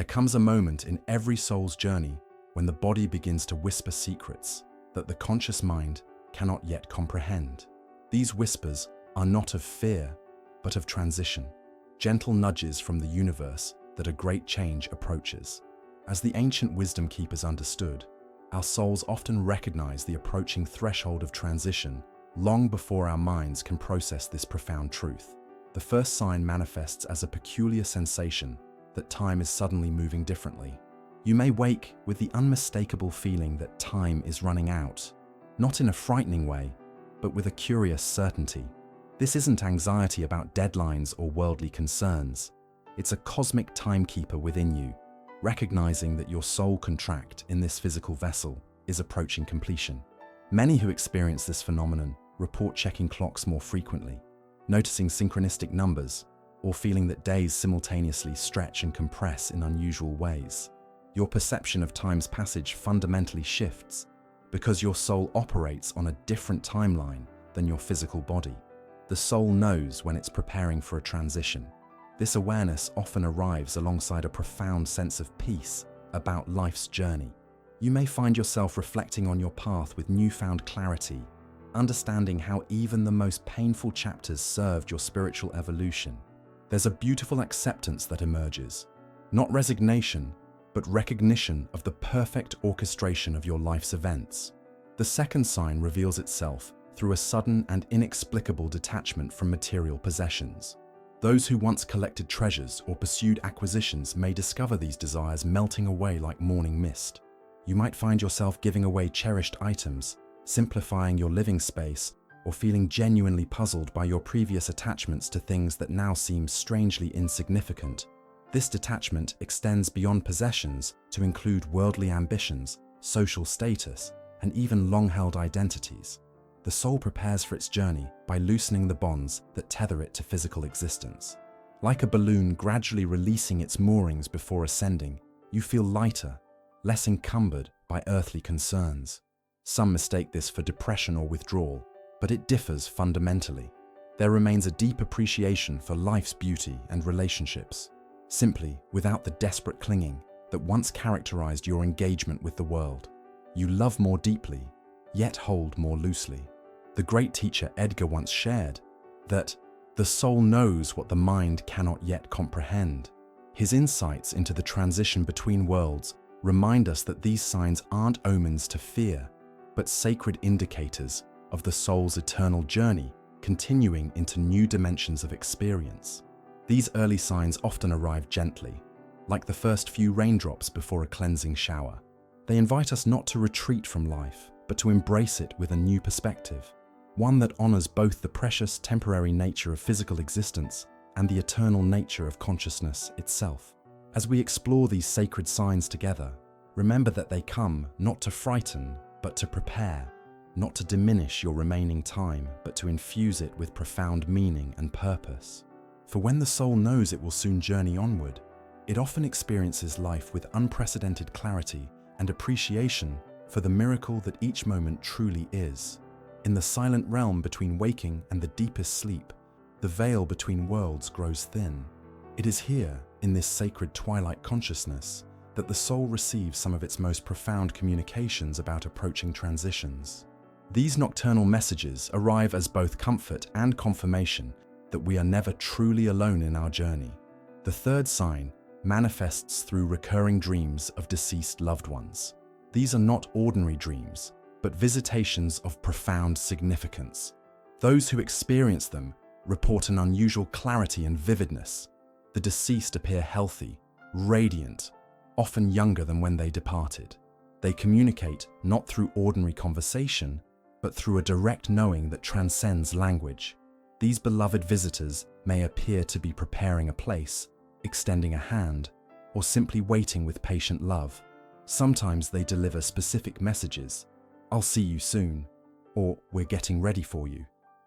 There comes a moment in every soul's journey when the body begins to whisper secrets that the conscious mind cannot yet comprehend. These whispers are not of fear, but of transition, gentle nudges from the universe that a great change approaches. As the ancient wisdom keepers understood, our souls often recognize the approaching threshold of transition long before our minds can process this profound truth. The first sign manifests as a peculiar sensation that time is suddenly moving differently. You may wake with the unmistakable feeling that time is running out, not in a frightening way, but with a curious certainty. This isn't anxiety about deadlines or worldly concerns. It's a cosmic timekeeper within you, recognizing that your soul contract in this physical vessel is approaching completion. Many who experience this phenomenon report checking clocks more frequently, noticing synchronistic numbers, or feeling that days simultaneously stretch and compress in unusual ways. Your perception of time's passage fundamentally shifts because your soul operates on a different timeline than your physical body. The soul knows when it's preparing for a transition. This awareness often arrives alongside a profound sense of peace about life's journey. You may find yourself reflecting on your path with newfound clarity, understanding how even the most painful chapters served your spiritual evolution. There's a beautiful acceptance that emerges, not resignation, but recognition of the perfect orchestration of your life's events. The second sign reveals itself through a sudden and inexplicable detachment from material possessions. Those who once collected treasures or pursued acquisitions may discover these desires melting away like morning mist. You might find yourself giving away cherished items, simplifying your living space, or feeling genuinely puzzled by your previous attachments to things that now seem strangely insignificant. This detachment extends beyond possessions to include worldly ambitions, social status, and even long-held identities. The soul prepares for its journey by loosening the bonds that tether it to physical existence. Like a balloon gradually releasing its moorings before ascending, you feel lighter, less encumbered by earthly concerns. Some mistake this for depression or withdrawal, but it differs fundamentally. There remains a deep appreciation for life's beauty and relationships, simply without the desperate clinging that once characterized your engagement with the world. You love more deeply, yet hold more loosely. The great teacher Edgar once shared that the soul knows what the mind cannot yet comprehend. His insights into the transition between worlds remind us that these signs aren't omens to fear, but sacred indicators of the soul's eternal journey continuing into new dimensions of experience. These early signs often arrive gently, like the first few raindrops before a cleansing shower. They invite us not to retreat from life, but to embrace it with a new perspective, one that honors both the precious temporary nature of physical existence and the eternal nature of consciousness itself. As we explore these sacred signs together, remember that they come not to frighten, but to prepare, not to diminish your remaining time, but to infuse it with profound meaning and purpose. For when the soul knows it will soon journey onward, it often experiences life with unprecedented clarity and appreciation for the miracle that each moment truly is. In the silent realm between waking and the deepest sleep, the veil between worlds grows thin. It is here, in this sacred twilight consciousness, that the soul receives some of its most profound communications about approaching transitions. These nocturnal messages arrive as both comfort and confirmation that we are never truly alone in our journey. The third sign manifests through recurring dreams of deceased loved ones. These are not ordinary dreams, but visitations of profound significance. Those who experience them report an unusual clarity and vividness. The deceased appear healthy, radiant, often younger than when they departed. They communicate not through ordinary conversation, but through a direct knowing that transcends language. These beloved visitors may appear to be preparing a place, extending a hand, or simply waiting with patient love. Sometimes they deliver specific messages, "I'll see you soon," or "We're getting ready for you."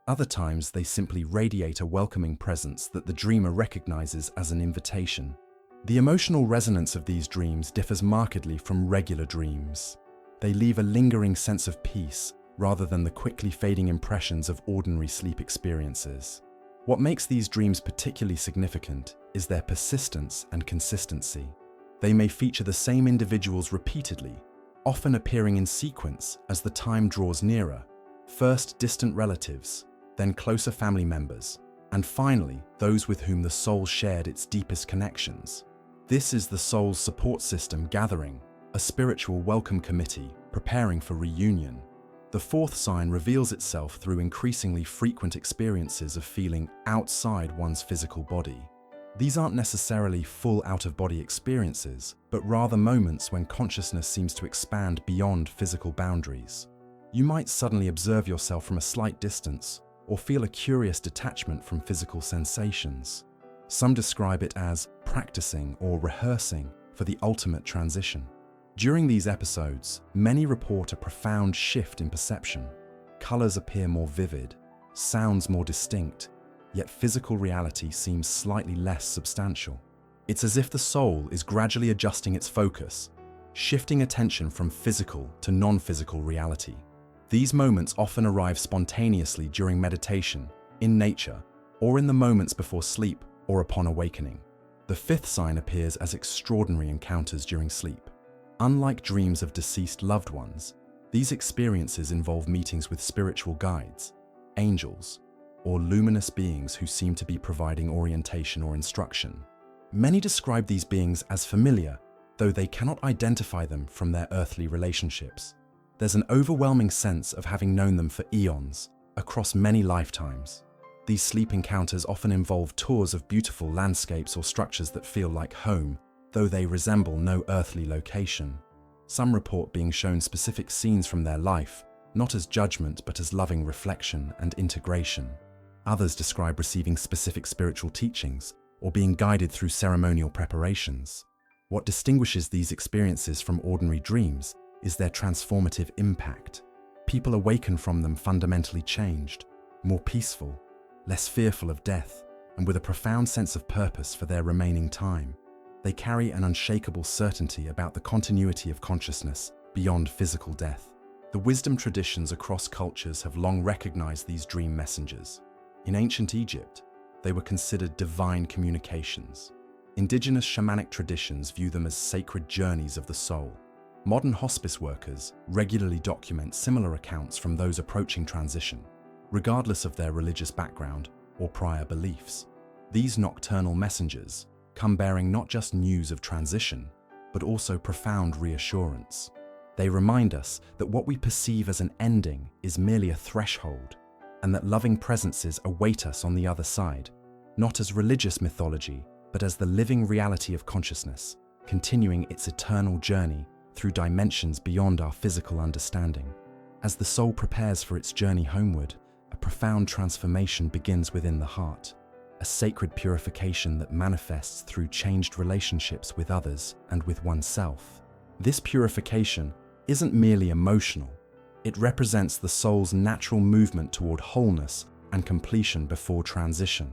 Other times they simply radiate a welcoming presence that the dreamer recognizes as an invitation. The emotional resonance of these dreams differs markedly from regular dreams. They leave a lingering sense of peace rather than the quickly fading impressions of ordinary sleep experiences. What makes these dreams particularly significant is their persistence and consistency. They may feature the same individuals repeatedly, often appearing in sequence as the time draws nearer. First distant relatives, then closer family members, and finally those with whom the soul shared its deepest connections. This is the soul's support system gathering, a spiritual welcome committee preparing for reunion. The fourth sign reveals itself through increasingly frequent experiences of feeling outside one's physical body. These aren't necessarily full out-of-body experiences, but rather moments when consciousness seems to expand beyond physical boundaries. You might suddenly observe yourself from a slight distance, or feel a curious detachment from physical sensations. Some describe it as practicing or rehearsing for the ultimate transition. During these episodes, many report a profound shift in perception. Colors appear more vivid, sounds more distinct, yet physical reality seems slightly less substantial. It's as if the soul is gradually adjusting its focus, shifting attention from physical to non-physical reality. These moments often arrive spontaneously during meditation, in nature, or in the moments before sleep or upon awakening. The fifth sign appears as extraordinary encounters during sleep. Unlike dreams of deceased loved ones, these experiences involve meetings with spiritual guides, angels, or luminous beings who seem to be providing orientation or instruction. Many describe these beings as familiar, though they cannot identify them from their earthly relationships. There's an overwhelming sense of having known them for eons, across many lifetimes. These sleep encounters often involve tours of beautiful landscapes or structures that feel like home, though they resemble no earthly location. Some report being shown specific scenes from their life, not as judgment but as loving reflection and integration. Others describe receiving specific spiritual teachings or being guided through ceremonial preparations. What distinguishes these experiences from ordinary dreams is their transformative impact. People awaken from them fundamentally changed, more peaceful, less fearful of death, and with a profound sense of purpose for their remaining time. They carry an unshakable certainty about the continuity of consciousness beyond physical death. The wisdom traditions across cultures have long recognized these dream messengers. In ancient Egypt, they were considered divine communications. Indigenous shamanic traditions view them as sacred journeys of the soul. Modern hospice workers regularly document similar accounts from those approaching transition, regardless of their religious background or prior beliefs. These nocturnal messengers come bearing not just news of transition, but also profound reassurance. They remind us that what we perceive as an ending is merely a threshold, and that loving presences await us on the other side, not as religious mythology, but as the living reality of consciousness, continuing its eternal journey through dimensions beyond our physical understanding. As the soul prepares for its journey homeward, a profound transformation begins within the heart, a sacred purification that manifests through changed relationships with others and with oneself. This purification isn't merely emotional. It represents the soul's natural movement toward wholeness and completion before transition.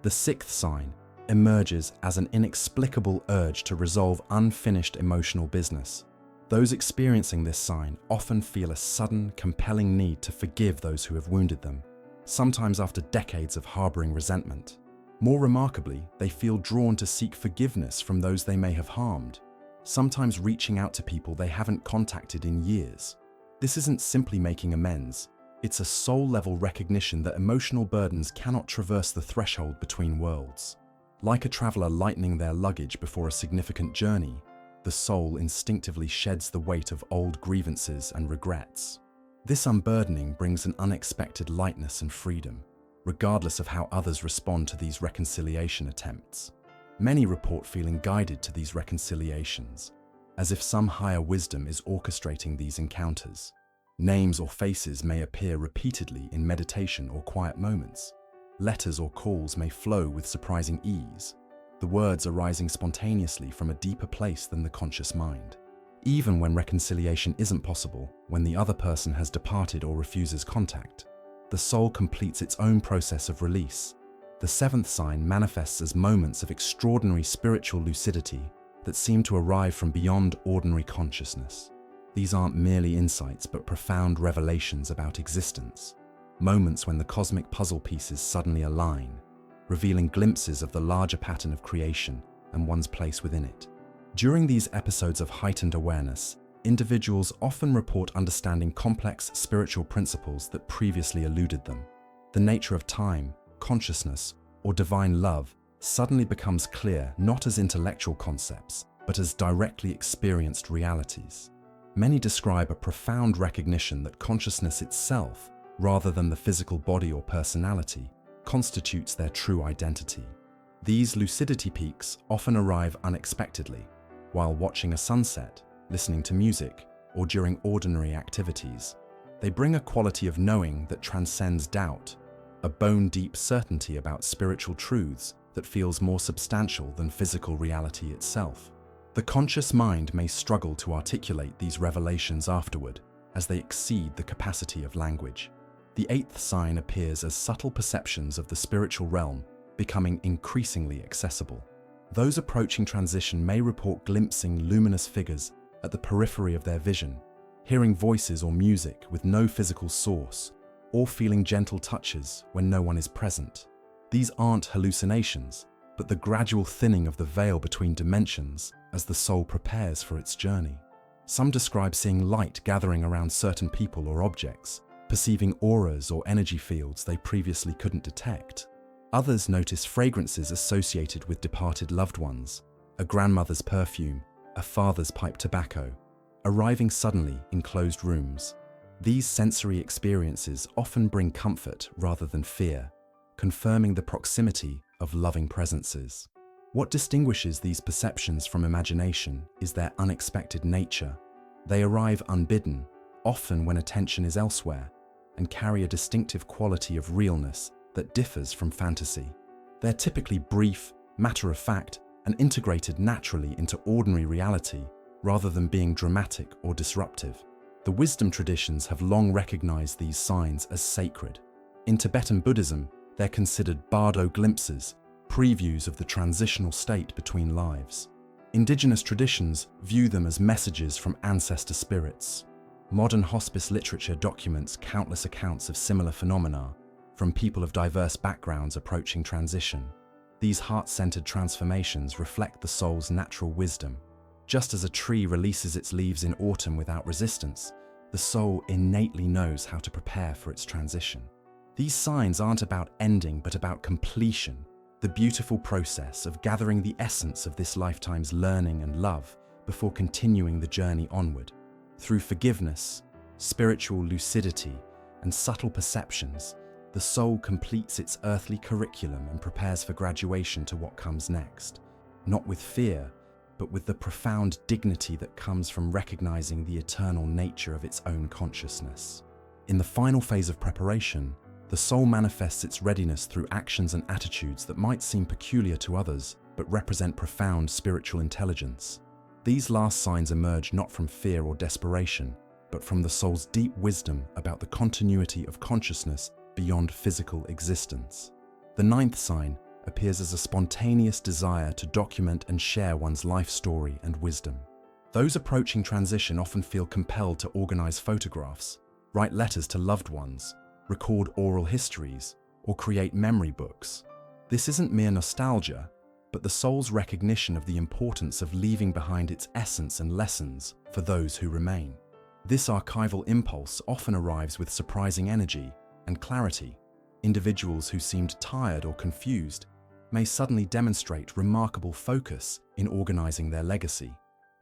The sixth sign emerges as an inexplicable urge to resolve unfinished emotional business. Those experiencing this sign often feel a sudden, compelling need to forgive those who have wounded them, sometimes after decades of harboring resentment. More remarkably, they feel drawn to seek forgiveness from those they may have harmed, sometimes reaching out to people they haven't contacted in years. This isn't simply making amends, it's a soul-level recognition that emotional burdens cannot traverse the threshold between worlds. Like a traveler lightening their luggage before a significant journey, the soul instinctively sheds the weight of old grievances and regrets. This unburdening brings an unexpected lightness and freedom, regardless of how others respond to these reconciliation attempts. Many report feeling guided to these reconciliations, as if some higher wisdom is orchestrating these encounters. Names or faces may appear repeatedly in meditation or quiet moments. Letters or calls may flow with surprising ease, the words arising spontaneously from a deeper place than the conscious mind. Even when reconciliation isn't possible, when the other person has departed or refuses contact, the soul completes its own process of release. The seventh sign manifests as moments of extraordinary spiritual lucidity that seem to arrive from beyond ordinary consciousness. These aren't merely insights but profound revelations about existence, moments when the cosmic puzzle pieces suddenly align, revealing glimpses of the larger pattern of creation and one's place within it. During these episodes of heightened awareness, individuals often report understanding complex spiritual principles that previously eluded them. The nature of time, consciousness, or divine love suddenly becomes clear not as intellectual concepts, but as directly experienced realities. Many describe a profound recognition that consciousness itself, rather than the physical body or personality, constitutes their true identity. These lucidity peaks often arrive unexpectedly, while watching a sunset, listening to music, or during ordinary activities. They bring a quality of knowing that transcends doubt, a bone-deep certainty about spiritual truths that feels more substantial than physical reality itself. The conscious mind may struggle to articulate these revelations afterward, as they exceed the capacity of language. The eighth sign appears as subtle perceptions of the spiritual realm, becoming increasingly accessible. Those approaching transition may report glimpsing luminous figures at the periphery of their vision, hearing voices or music with no physical source, or feeling gentle touches when no one is present. These aren't hallucinations, but the gradual thinning of the veil between dimensions as the soul prepares for its journey. Some describe seeing light gathering around certain people or objects, perceiving auras or energy fields they previously couldn't detect. Others notice fragrances associated with departed loved ones, a grandmother's perfume, a father's pipe tobacco, arriving suddenly in closed rooms. These sensory experiences often bring comfort rather than fear, confirming the proximity of loving presences. What distinguishes these perceptions from imagination is their unexpected nature. They arrive unbidden, often when attention is elsewhere, and carry a distinctive quality of realness that differs from fantasy. They're typically brief, matter-of-fact, and integrated naturally into ordinary reality, rather than being dramatic or disruptive. The wisdom traditions have long recognized these signs as sacred. In Tibetan Buddhism, they're considered bardo glimpses, previews of the transitional state between lives. Indigenous traditions view them as messages from ancestor spirits. Modern hospice literature documents countless accounts of similar phenomena, from people of diverse backgrounds approaching transition. These heart-centered transformations reflect the soul's natural wisdom. Just as a tree releases its leaves in autumn without resistance, the soul innately knows how to prepare for its transition. These signs aren't about ending, but about completion, the beautiful process of gathering the essence of this lifetime's learning and love before continuing the journey onward. Through forgiveness, spiritual lucidity, and subtle perceptions, the soul completes its earthly curriculum and prepares for graduation to what comes next, not with fear, but with the profound dignity that comes from recognizing the eternal nature of its own consciousness. In the final phase of preparation, the soul manifests its readiness through actions and attitudes that might seem peculiar to others, but represent profound spiritual intelligence. These last signs emerge not from fear or desperation, but from the soul's deep wisdom about the continuity of consciousness beyond physical existence. The ninth sign appears as a spontaneous desire to document and share one's life story and wisdom. Those approaching transition often feel compelled to organize photographs, write letters to loved ones, record oral histories, or create memory books. This isn't mere nostalgia, but the soul's recognition of the importance of leaving behind its essence and lessons for those who remain. This archival impulse often arrives with surprising energy and clarity. Individuals who seemed tired or confused may suddenly demonstrate remarkable focus in organizing their legacy.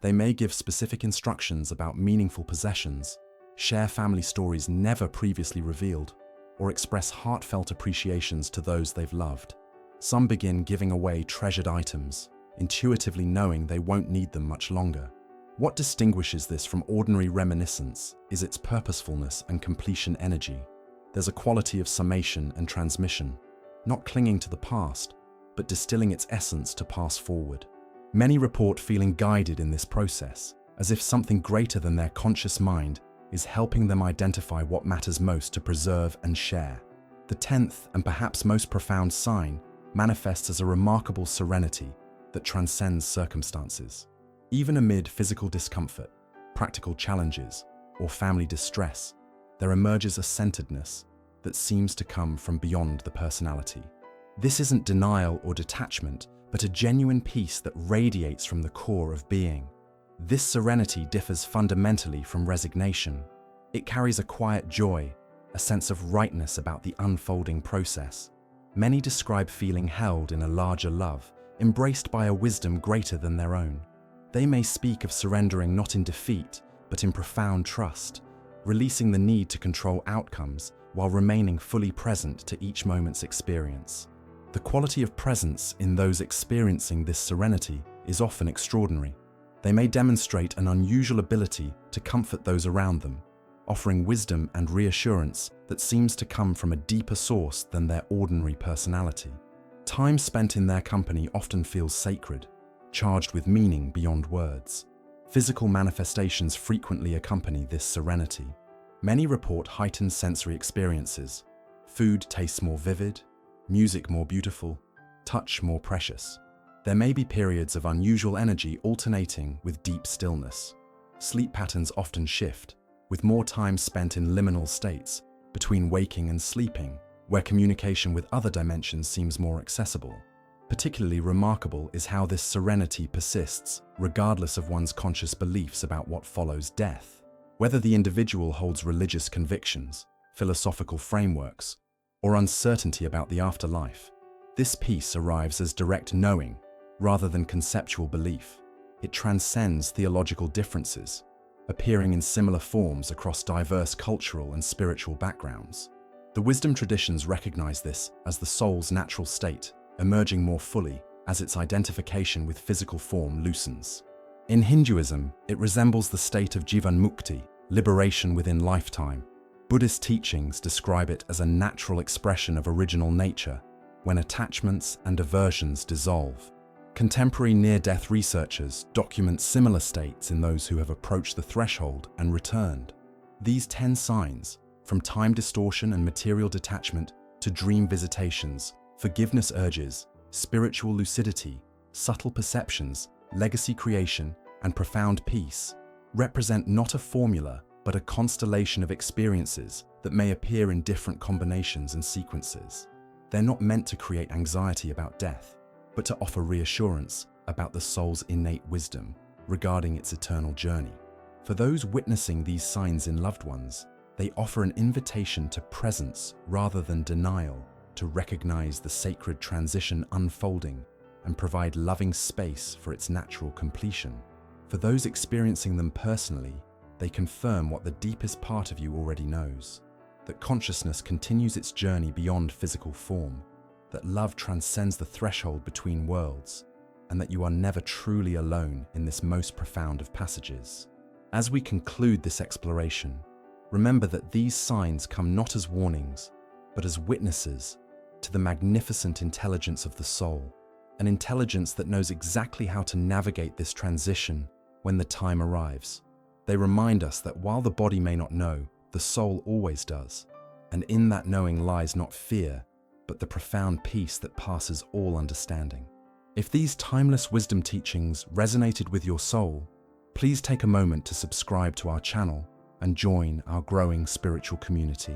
They may give specific instructions about meaningful possessions, share family stories never previously revealed, or express heartfelt appreciations to those they've loved. Some begin giving away treasured items, intuitively knowing they won't need them much longer. What distinguishes this from ordinary reminiscence is its purposefulness and completion energy. There's a quality of summation and transmission, not clinging to the past, but distilling its essence to pass forward. Many report feeling guided in this process, as if something greater than their conscious mind is helping them identify what matters most to preserve and share. The 10th and perhaps most profound sign manifests as a remarkable serenity that transcends circumstances. Even amid physical discomfort, practical challenges, or family distress, there emerges a centeredness that seems to come from beyond the personality. This isn't denial or detachment, but a genuine peace that radiates from the core of being. This serenity differs fundamentally from resignation. It carries a quiet joy, a sense of rightness about the unfolding process. Many describe feeling held in a larger love, embraced by a wisdom greater than their own. They may speak of surrendering not in defeat, but in profound trust, releasing the need to control outcomes while remaining fully present to each moment's experience. The quality of presence in those experiencing this serenity is often extraordinary. They may demonstrate an unusual ability to comfort those around them, offering wisdom and reassurance that seems to come from a deeper source than their ordinary personality. Time spent in their company often feels sacred, charged with meaning beyond words. Physical manifestations frequently accompany this serenity. Many report heightened sensory experiences. Food tastes more vivid, music more beautiful, touch more precious. There may be periods of unusual energy alternating with deep stillness. Sleep patterns often shift, with more time spent in liminal states, between waking and sleeping, where communication with other dimensions seems more accessible. Particularly remarkable is how this serenity persists, regardless of one's conscious beliefs about what follows death. Whether the individual holds religious convictions, philosophical frameworks, or uncertainty about the afterlife, this peace arrives as direct knowing, rather than conceptual belief. It transcends theological differences, appearing in similar forms across diverse cultural and spiritual backgrounds. The wisdom traditions recognize this as the soul's natural state, emerging more fully as its identification with physical form loosens. In Hinduism, it resembles the state of Jivan Mukti, liberation within lifetime. Buddhist teachings describe it as a natural expression of original nature, when attachments and aversions dissolve. Contemporary near-death researchers document similar states in those who have approached the threshold and returned. These 10 signs, from time distortion and material detachment to dream visitations, forgiveness urges, spiritual lucidity, subtle perceptions, legacy creation, and profound peace, represent not a formula but a constellation of experiences that may appear in different combinations and sequences. They're not meant to create anxiety about death, but to offer reassurance about the soul's innate wisdom regarding its eternal journey. For those witnessing these signs in loved ones, they offer an invitation to presence rather than denial, to recognize the sacred transition unfolding and provide loving space for its natural completion. For those experiencing them personally, they confirm what the deepest part of you already knows, that consciousness continues its journey beyond physical form, that love transcends the threshold between worlds, and that you are never truly alone in this most profound of passages. As we conclude this exploration, remember that these signs come not as warnings, but as witnesses to the magnificent intelligence of the soul, an intelligence that knows exactly how to navigate this transition when the time arrives. They remind us that while the body may not know, the soul always does, and in that knowing lies not fear, but the profound peace that passes all understanding. If these timeless wisdom teachings resonated with your soul, please take a moment to subscribe to our channel and join our growing spiritual community.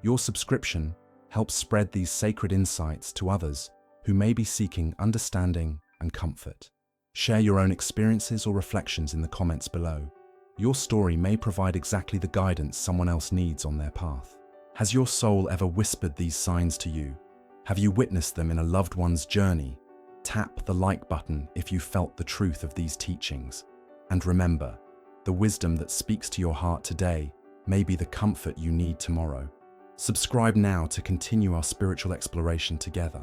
Your subscription helps spread these sacred insights to others who may be seeking understanding and comfort. Share your own experiences or reflections in the comments below. Your story may provide exactly the guidance someone else needs on their path. Has your soul ever whispered these signs to you? Have you witnessed them in a loved one's journey? Tap the like button if you felt the truth of these teachings. And remember, the wisdom that speaks to your heart today may be the comfort you need tomorrow. Subscribe now to continue our spiritual exploration together.